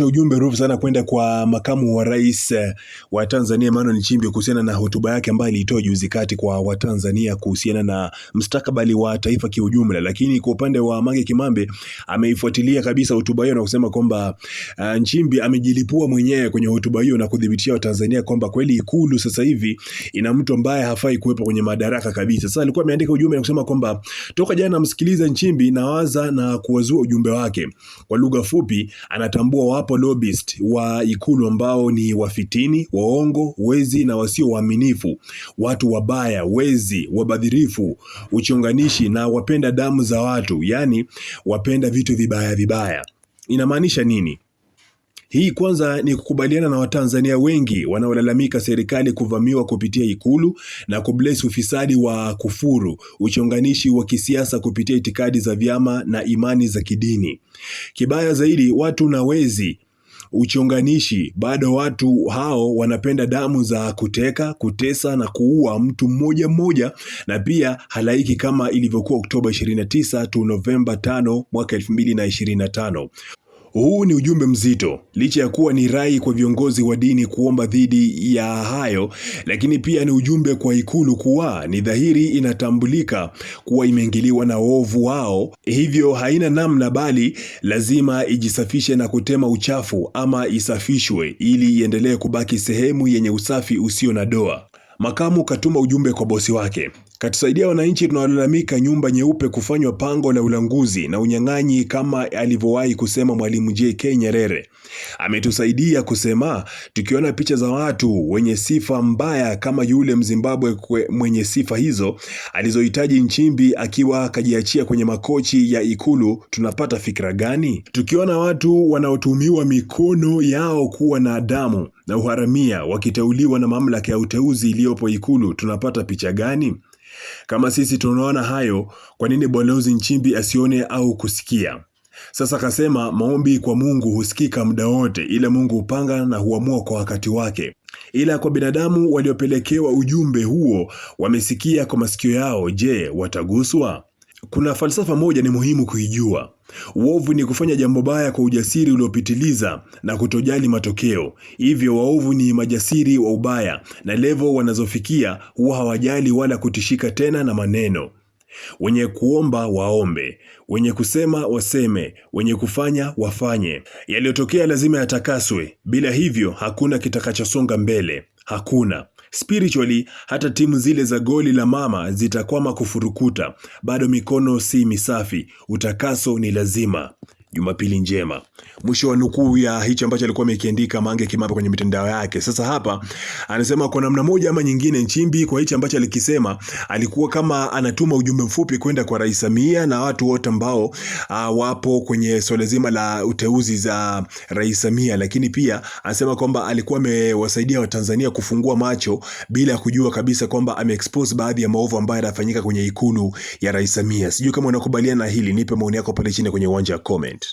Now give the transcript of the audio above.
Ujumbe mrefu sana kwenda kwa makamu wa rais wa Tanzania Emmanuel Nchimbi kuhusiana na hotuba yake ambayo alitoa juzi kati kwa Watanzania kuhusiana na mustakabali wa taifa kiujumla. Lakini kwa upande wa Mange Kimambe ameifuatilia kabisa hotuba hiyo na kusema kwamba Nchimbi amejilipua mwenyewe kwenye hotuba hiyo na kudhibitisha Watanzania kwamba kweli Ikulu sasa hivi ina mtu ambaye hafai kuwepo kwenye madaraka kabisa. Sasa alikuwa ameandika ujumbe na kusema kwamba toka jana namsikiliza Nchimbi nawaza na kuwazua ujumbe wake. Kwa lugha fupi anatambua wapo lobbyist wa Ikulu ambao ni wafitini, waongo, wezi na wasio waaminifu, watu wabaya, wezi, wabadhirifu, uchonganishi na wapenda damu za watu, yani wapenda vitu vibaya vibaya. Inamaanisha nini? Hii kwanza ni kukubaliana na Watanzania wengi wanaolalamika serikali kuvamiwa kupitia Ikulu na kubless ufisadi wa kufuru, uchonganishi wa kisiasa kupitia itikadi za vyama na imani za kidini. Kibaya zaidi, watu na wezi, uchonganishi, bado watu hao wanapenda damu za kuteka, kutesa na kuua mtu mmoja mmoja, na pia halaiki kama ilivyokuwa Oktoba 29 tu Novemba 5 mwaka 2025. Huu ni ujumbe mzito, licha ya kuwa ni rai kwa viongozi wa dini kuomba dhidi ya hayo, lakini pia ni ujumbe kwa Ikulu kuwa ni dhahiri inatambulika kuwa imeingiliwa na ovu wao, hivyo haina namna bali lazima ijisafishe na kutema uchafu ama isafishwe ili iendelee kubaki sehemu yenye usafi usio na doa. Makamu katuma ujumbe kwa bosi wake: katusaidia wananchi tunalalamika nyumba nyeupe kufanywa pango la ulanguzi na unyang'anyi kama alivyowahi kusema Mwalimu JK Nyerere. Ametusaidia kusema tukiona picha za watu wenye sifa mbaya kama yule Mzimbabwe mwenye sifa hizo alizohitaji Nchimbi akiwa kajiachia kwenye makochi ya Ikulu, tunapata fikra gani? Tukiona watu wanaotumiwa mikono yao kuwa na damu na uharamia wakiteuliwa na mamlaka ya uteuzi iliyopo Ikulu, tunapata picha gani? Kama sisi tunaona hayo, kwa nini Balozi Nchimbi asione au kusikia? Sasa kasema maombi kwa Mungu husikika muda wote, ila Mungu hupanga na huamua kwa wakati wake. Ila kwa binadamu waliopelekewa ujumbe huo wamesikia kwa masikio yao, je, wataguswa? Kuna falsafa moja ni muhimu kuijua. Uovu ni kufanya jambo baya kwa ujasiri uliopitiliza na kutojali matokeo. Hivyo waovu ni majasiri wa ubaya, na level wanazofikia huwa hawajali wala kutishika tena na maneno. Wenye kuomba waombe, wenye kusema waseme, wenye kufanya wafanye. Yaliyotokea lazima yatakaswe, bila hivyo hakuna kitakachosonga mbele. Hakuna. Spiritually, hata timu zile za goli la mama zitakwama kufurukuta, bado mikono si misafi. Utakaso ni lazima. Jumapili njema. Mwisho wa nukuu ya hicho ambacho alikuwa amekiandika Mange Kimambe kwenye mitandao yake. Sasa hapa anasema kwa namna moja ama nyingine Nchimbi kwa hicho ambacho alikisema alikuwa kama anatuma ujumbe mfupi kwenda kwa Rais Samia na watu wote ambao wapo kwenye swala zima la uteuzi za Rais Samia, lakini pia anasema kwamba alikuwa amewasaidia Watanzania kufungua macho bila kujua kabisa kwamba ameexpose baadhi ya maovu ambayo yanafanyika kwenye Ikulu ya Rais Samia. Sijui kama unakubaliana na hili, nipe maoni yako pale chini kwenye uwanja wa comment.